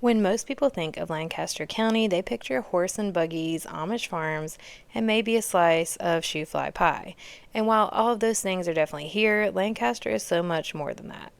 When most people think of Lancaster County, they picture horse and buggies, Amish farms, and maybe a slice of shoe-fly pie. And while all of those things are definitely here, Lancaster is so much more than that.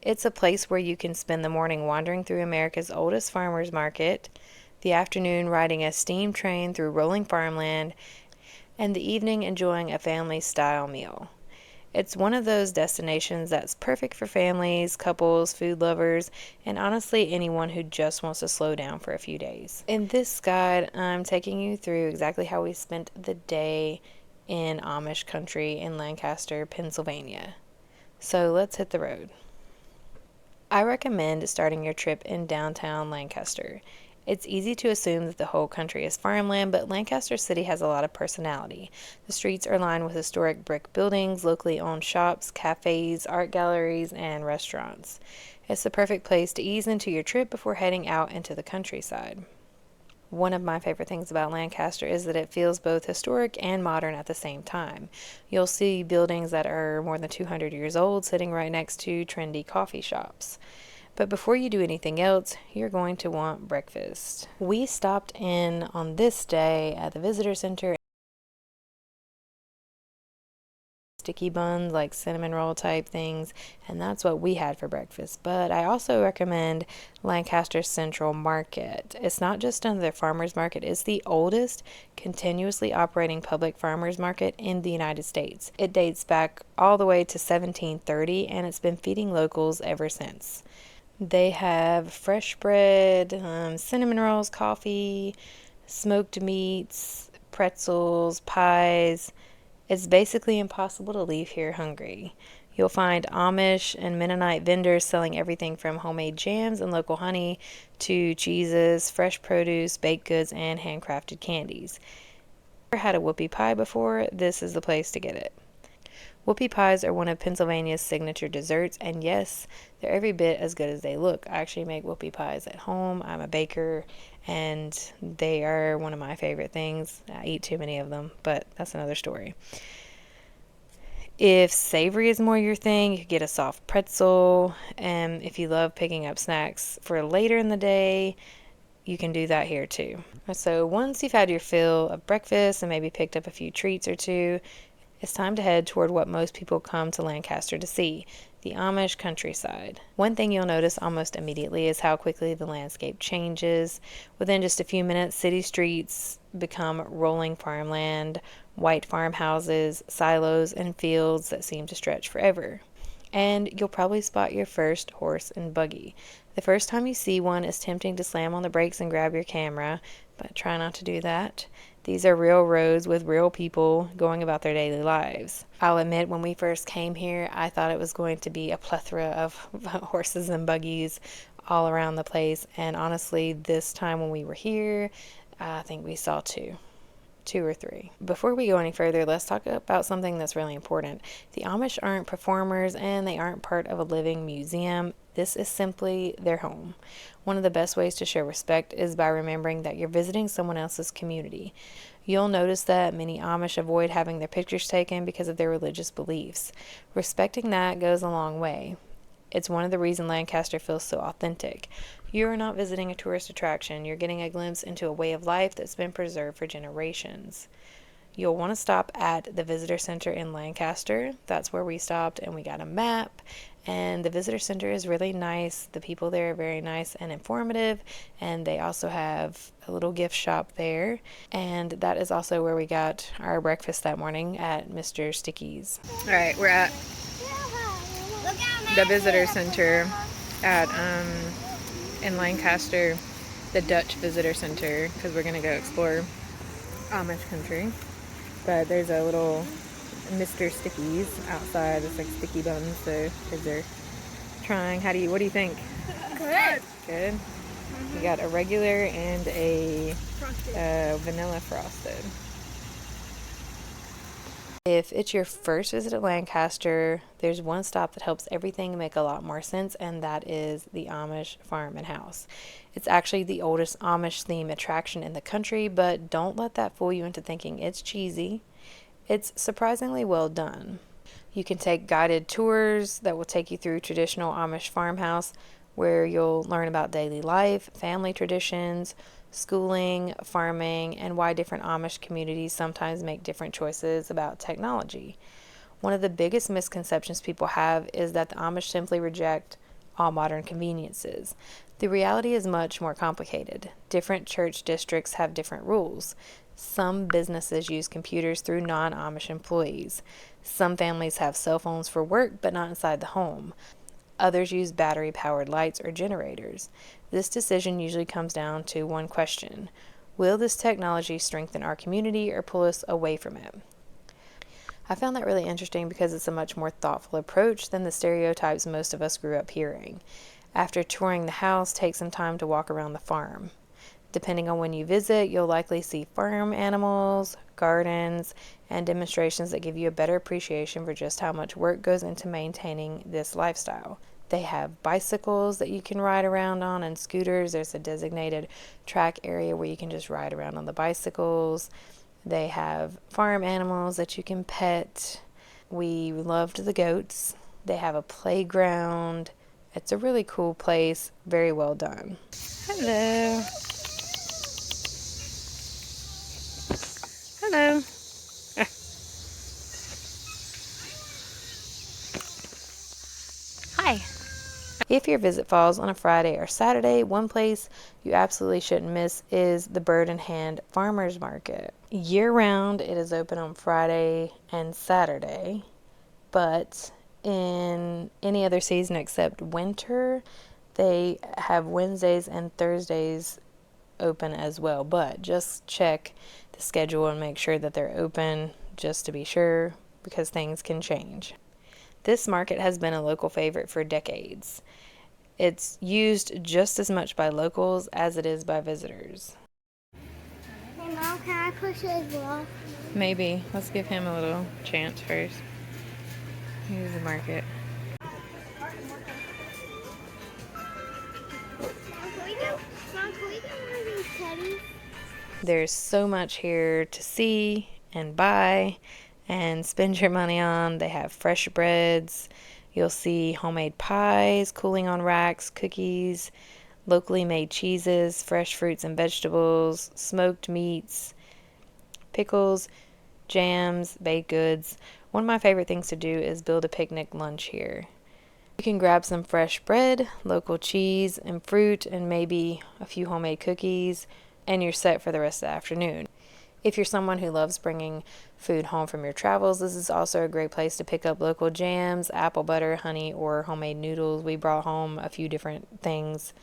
It's a place where you can spend the morning wandering through America's oldest farmers market, the afternoon riding a steam train through rolling farmland, and the evening enjoying a family-style meal. It's one of those destinations that's perfect for families, couples, food lovers, and honestly anyone who just wants to slow down for a few days. In this guide, I'm taking you through exactly how we spent the day in Amish Country in Lancaster, Pennsylvania. So let's hit the road. I recommend starting your trip in downtown Lancaster. It's easy to assume that the whole country is farmland, but Lancaster City has a lot of personality. The streets are lined with historic brick buildings, locally owned shops, cafes, art galleries, and restaurants. It's the perfect place to ease into your trip before heading out into the countryside. One of my favorite things about Lancaster is that it feels both historic and modern at the same time. You'll see buildings that are more than 200 years old sitting right next to trendy coffee shops. But before you do anything else, you're going to want breakfast. We stopped in on this day at the visitor center. Sticky buns, like cinnamon roll type things, and that's what we had for breakfast. But I also recommend Lancaster Central Market. It's not just another farmers market, it's the oldest continuously operating public farmers market in the United States. It dates back all the way to 1730, and it's been feeding locals ever since. They have fresh bread, cinnamon rolls, coffee, smoked meats, pretzels, pies. It's basically impossible to leave here hungry. You'll find Amish and Mennonite vendors selling everything from homemade jams and local honey to cheeses, fresh produce, baked goods, and handcrafted candies. If you've ever had a whoopie pie before, this is the place to get it. Whoopie pies are one of Pennsylvania's signature desserts, and yes, they're every bit as good as they look. I actually make whoopie pies at home. I'm a baker, and they are one of my favorite things. I eat too many of them, but that's another story. If savory is more your thing, you could get a soft pretzel, and if you love picking up snacks for later in the day, you can do that here too. So once you've had your fill of breakfast and maybe picked up a few treats or two, it's time to head toward what most people come to Lancaster to see, the Amish countryside. One thing you'll notice almost immediately is how quickly the landscape changes. Within just a few minutes, city streets become rolling farmland, white farmhouses, silos, and fields that seem to stretch forever. And you'll probably spot your first horse and buggy. The first time you see one, it's tempting to slam on the brakes and grab your camera, but try not to do that. These are real roads with real people going about their daily lives. I'll admit, when we first came here, I thought it was going to be a plethora of horses and buggies all around the place. And honestly, this time when we were here, I think we saw two or three. Before we go any further, let's talk about something that's really important. The Amish aren't performers and they aren't part of a living museum. This is simply their home. One of the best ways to show respect is by remembering that you're visiting someone else's community. You'll notice that many Amish avoid having their pictures taken because of their religious beliefs. Respecting that goes a long way. It's one of the reasons Lancaster feels so authentic. You're not visiting a tourist attraction, you're getting a glimpse into a way of life that's been preserved for generations. You'll want to stop at the visitor center in Lancaster. That's where we stopped, and we got a map. And the visitor center is really nice. The people there are very nice and informative, and they also have a little gift shop there. And that is also where we got our breakfast that morning at Mr. Sticky's. All right, we're at the visitor center at in Lancaster, the Dutch Visitor Center, because we're gonna go explore Amish Country. But there's a little Mr. Sticky's outside. It's like sticky buns, so kids are trying. What do you think? Good. Good. We got a regular and a vanilla frosted. If it's your first visit to Lancaster, there's one stop that helps everything make a lot more sense, and that is the Amish Farm and House. It's actually the oldest Amish theme attraction in the country, but don't let that fool you into thinking it's cheesy. It's surprisingly well done. You can take guided tours that will take you through traditional Amish farmhouse where you'll learn about daily life, family traditions, schooling, farming, and why different Amish communities sometimes make different choices about technology. One of the biggest misconceptions people have is that the Amish simply reject all modern conveniences. The reality is much more complicated. Different church districts have different rules. Some businesses use computers through non-Amish employees. Some families have cell phones for work but not inside the home. Others use battery-powered lights or generators. This decision usually comes down to one question: will this technology strengthen our community or pull us away from it? I found that really interesting because it's a much more thoughtful approach than the stereotypes most of us grew up hearing. After touring the house, take some time to walk around the farm. Depending on when you visit, you'll likely see farm animals, gardens, and demonstrations that give you a better appreciation for just how much work goes into maintaining this lifestyle. They have bicycles that you can ride around on and scooters. There's a designated track area where you can just ride around on the bicycles. They have farm animals that you can pet. We loved the goats. They have a playground. It's a really cool place. Very well done. Hello. Hello. Hi. If your visit falls on a Friday or Saturday, one place you absolutely shouldn't miss is the Bird in Hand Farmers Market. Year-round, it is open on Friday and Saturday, but in any other season except winter, they have Wednesdays and Thursdays open as well. But just check the schedule and make sure that they're open, just to be sure, because things can change. This market has been a local favorite for decades. It's used just as much by locals as it is by visitors. Hey Mom, can I push it as well? Maybe. Let's give him a little chance first. Here's the market. Mom, can we get one of these teddies? There's so much here to see and buy and spend your money on. They have fresh breads. You'll see homemade pies, cooling on racks, cookies, locally made cheeses, fresh fruits and vegetables, smoked meats, pickles, jams, baked goods. One of my favorite things to do is build a picnic lunch here. You can grab some fresh bread, local cheese, and fruit, and maybe a few homemade cookies, and you're set for the rest of the afternoon. If you're someone who loves bringing food home from your travels, this is also a great place to pick up local jams, apple butter, honey, or homemade noodles. We brought home a few different things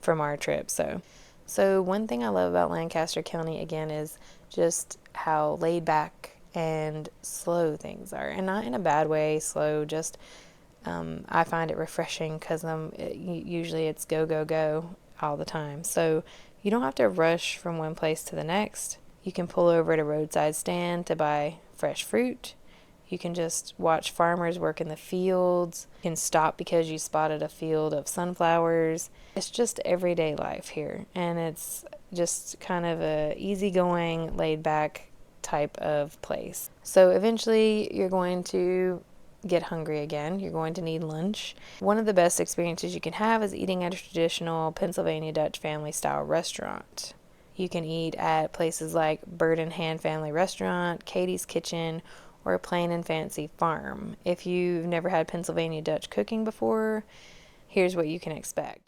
from our trip. So one thing I love about Lancaster County, again, is just how laid back and slow things are. And not in a bad way, slow, just I find it refreshing because usually it's go, go, go all the time. So you don't have to rush from one place to the next. You can pull over at a roadside stand to buy fresh fruit. You can just watch farmers work in the fields. You can stop because you spotted a field of sunflowers. It's just everyday life here, and it's just kind of a easygoing, laid-back type of place. So eventually you're going to get hungry again. You're going to need lunch. One of the best experiences you can have is eating at a traditional Pennsylvania Dutch family-style restaurant. You can eat at places like Bird in Hand Family Restaurant, Katie's Kitchen, or a plain and fancy farm. If you've never had Pennsylvania Dutch cooking before, here's what you can expect.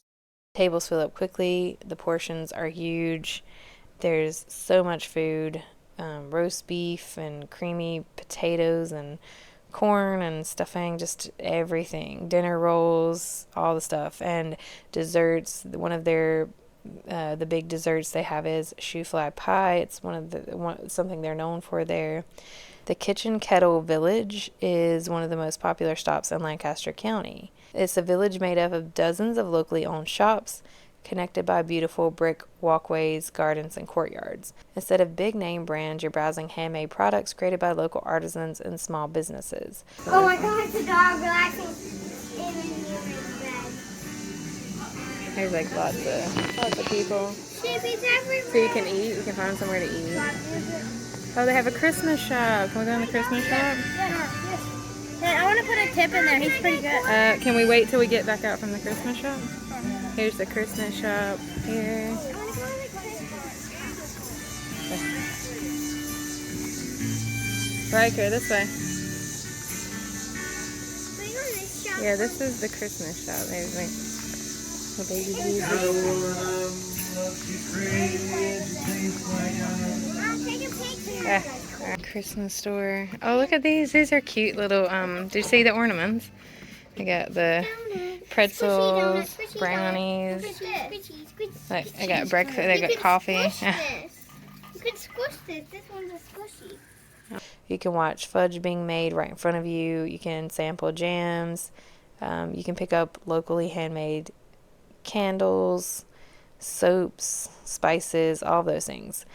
Tables fill up quickly. The portions are huge. There's so much food. Roast beef and creamy potatoes and corn and stuffing, just everything. Dinner rolls, all the stuff. And desserts. One of their the big desserts they have is shoe fly pie. It's something they're known for there. The Kitchen Kettle Village is one of the most popular stops in Lancaster County. It's a village made up of dozens of locally owned shops connected by beautiful brick walkways, gardens, and courtyards. Instead of big name brands, you're browsing handmade products created by local artisans and small businesses. Oh my God, it's a dog relaxing in the bed. There's like lots of people. Sheepies everywhere. So you can eat, you can find somewhere to eat. Oh, they have a Christmas shop. Can we go in the Christmas shop? Hey, I want to put a tip in there. He's pretty good. Can we wait till we get back out from the Christmas shop? Here's the Christmas shop here. Riker, this way. Yeah, this is the Christmas shop. There's like the baby Jesus. Christmas store. Oh, look at these. These are cute little, do you see the ornaments? I got the pretzels, brownies. Like, I got breakfast, I got coffee. You can squish this. This one's a squishy. You can watch fudge being made right in front of you. You can sample jams. You can pick up locally handmade candles, soaps, spices, all those things.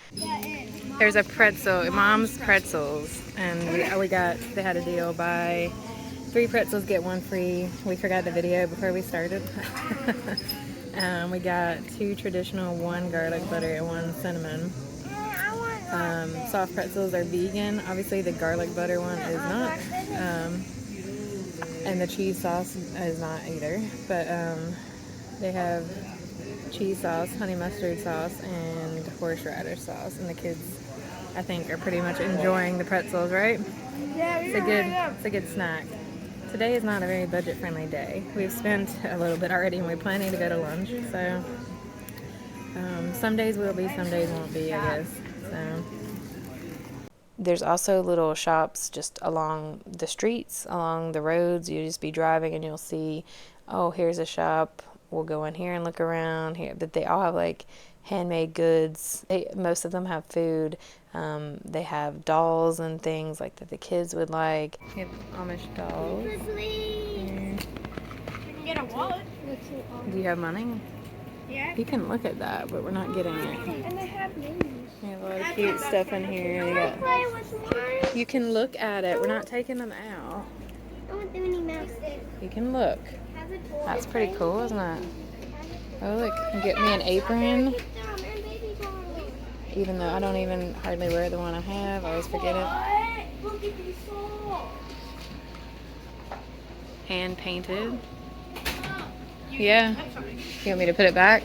There's a pretzel, Mom's Pretzels, and they had a deal, buy 3 pretzels, get 1 free. We forgot the video before we started. We got 2 traditional, 1 garlic butter, and 1 cinnamon. Soft pretzels are vegan. Obviously the garlic butter one is not. And the cheese sauce is not either. But they have cheese sauce, honey mustard sauce, and horseradish sauce. And the kids, I think, are pretty much enjoying the pretzels, right? Yeah, It's a good snack. Today is not a very budget-friendly day. We've spent a little bit already, and we're planning to go to lunch. So some days will be, some days won't be, I guess. So there's also little shops just along the streets, along the roads. You just be driving and you'll see, oh, here's a shop. We'll go in here and look around here. But they all have like handmade goods. Most of them have food. They have dolls and things like that the kids would like. You have Amish dolls. You can get a wallet. Do you have money? Yeah. You can look at that, but we're not getting it. And they have names. They have a lot of cute stuff in here. You can look at it. We're not taking them out. I want the Minnie Mouse. You can look. That's pretty cool, isn't it? Oh, look. You get me an apron. Even though I don't even hardly wear the one I have. I always forget it. Hand painted. Yeah. You want me to put it back?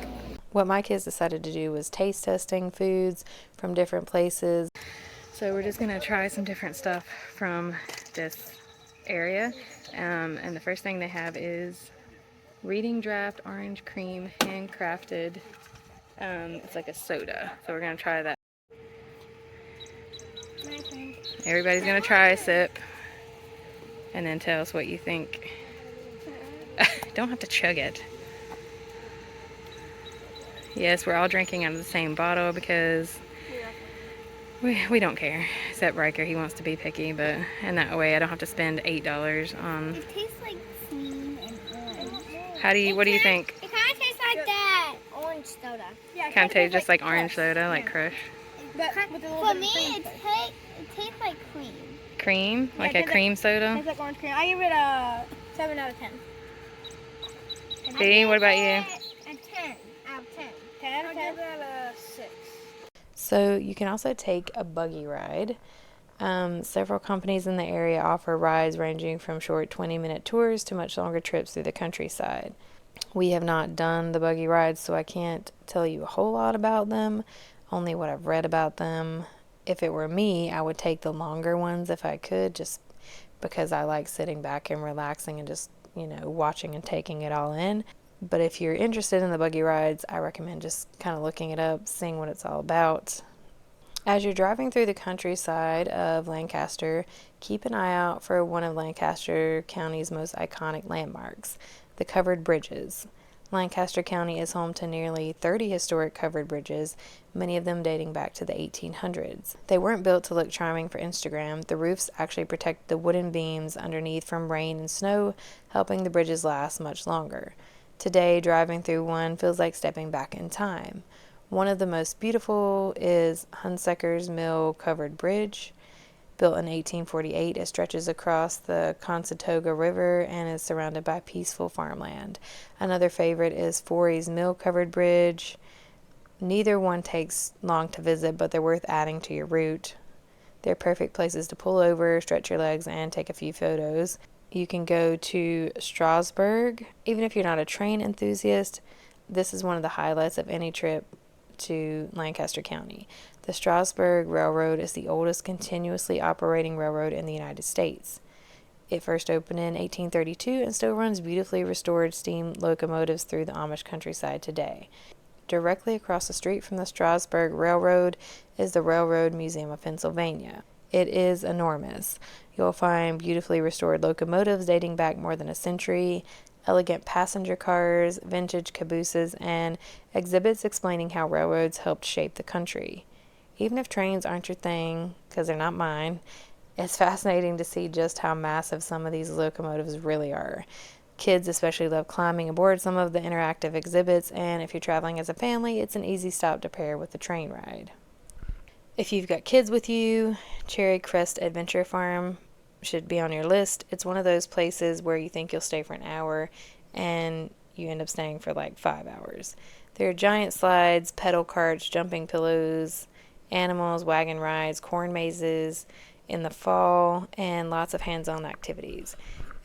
What my kids decided to do was taste testing foods from different places. So we're just gonna try some different stuff from this area. And the first thing they have is Reading Draft Orange Cream Handcrafted. It's like a soda. So we're gonna try that. Everybody's gonna try a sip and then tell us what you think. Don't have to chug it. Yes, we're all drinking out of the same bottle because we don't care. Except Riker, he wants to be picky, but in that way I don't have to spend $8 on. It tastes like cream and orange. What do you think? It kind of tastes like that orange soda. Yeah, Kind of tastes just like orange soda, like Crush. But for me, it tastes like cream. Cream? Like a cream soda? Tastes like orange cream. I give it a 7 out of 10. See, what about you? A 10 out of 10. 10 out of 10? I give it a 6. So you can also take a buggy ride. Several companies in the area offer rides ranging from short 20-minute tours to much longer trips through the countryside. We have not done the buggy rides, so I can't tell you a whole lot about them, only what I've read about them. If it were me, I would take the longer ones if I could, just because I like sitting back and relaxing and just, watching and taking it all in. But if you're interested in the buggy rides, I recommend just kind of looking it up, seeing what it's all about. As you're driving through the countryside of Lancaster, keep an eye out for one of Lancaster County's most iconic landmarks, the covered bridges. Lancaster County is home to nearly 30 historic covered bridges, many of them dating back to the 1800s. They weren't built to look charming for Instagram. The roofs actually protect the wooden beams underneath from rain and snow, helping the bridges last much longer. Today, driving through one feels like stepping back in time. One of the most beautiful is Hunsaker's Mill Covered Bridge. Built in 1848, it stretches across the Consatoga River and is surrounded by peaceful farmland. Another favorite is Forey's Mill Covered Bridge. Neither one takes long to visit, but they're worth adding to your route. They're perfect places to pull over, stretch your legs, and take a few photos. You can go to Strasbourg. Even if you're not a train enthusiast, this is one of the highlights of any trip to Lancaster County. The Strasburg Railroad is the oldest continuously operating railroad in the United States. It first opened in 1832 and still runs beautifully restored steam locomotives through the Amish countryside today. Directly across the street from the Strasburg Railroad is the Railroad Museum of Pennsylvania. It is enormous. You'll find beautifully restored locomotives dating back more than a century, elegant passenger cars, vintage cabooses, and exhibits explaining how railroads helped shape the country. Even if trains aren't your thing, because they're not mine, it's fascinating to see just how massive some of these locomotives really are. Kids especially love climbing aboard some of the interactive exhibits, and if you're traveling as a family, it's an easy stop to pair with the train ride. If you've got kids with you, Cherry Crest Adventure Farm should be on your list. It's one of those places where you think you'll stay for an hour and you end up staying for like 5 hours. There are giant slides, pedal carts, jumping pillows, animals, wagon rides, corn mazes in the fall, and lots of hands-on activities.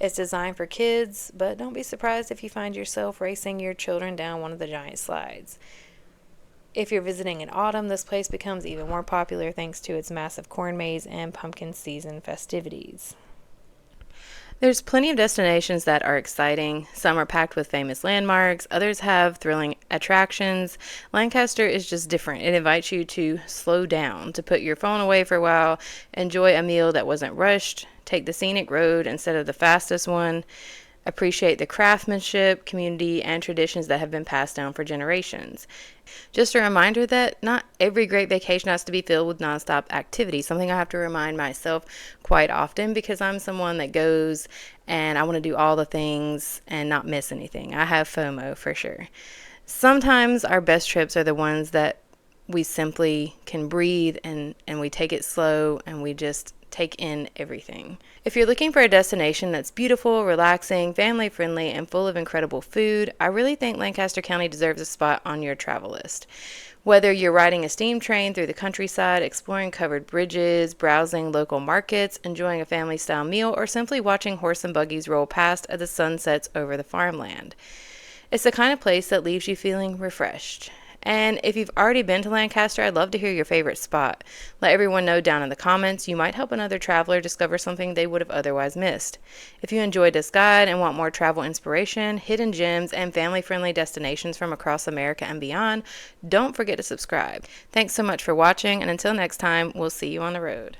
It's designed for kids, but don't be surprised if you find yourself racing your children down one of the giant slides. If you're visiting in autumn, this place becomes even more popular thanks to its massive corn maze and pumpkin season festivities. There's plenty of destinations that are exciting. Some are packed with famous landmarks, others have thrilling attractions. Lancaster is just different. It invites you to slow down, to put your phone away for a while, enjoy a meal that wasn't rushed, take the scenic road instead of the fastest one, appreciate the craftsmanship, community, and traditions that have been passed down for generations. Just a reminder that not every great vacation has to be filled with nonstop activity, something I have to remind myself quite often because I'm someone that goes and I want to do all the things and not miss anything. I have FOMO for sure. Sometimes our best trips are the ones that we simply can breathe and we take it slow and we just take in everything. If you're looking for a destination that's beautiful, relaxing, family friendly, and full of incredible food, I really think Lancaster County deserves a spot on your travel list. Whether you're riding a steam train through the countryside, exploring covered bridges, browsing local markets, enjoying a family style meal, or simply watching horse and buggies roll past as the sun sets over the farmland, it's the kind of place that leaves you feeling refreshed. And if you've already been to Lancaster, I'd love to hear your favorite spot. Let everyone know down in the comments. You might help another traveler discover something they would have otherwise missed. If you enjoyed this guide and want more travel inspiration, hidden gems, and family-friendly destinations from across America and beyond, don't forget to subscribe. Thanks so much for watching, and until next time, we'll see you on the road.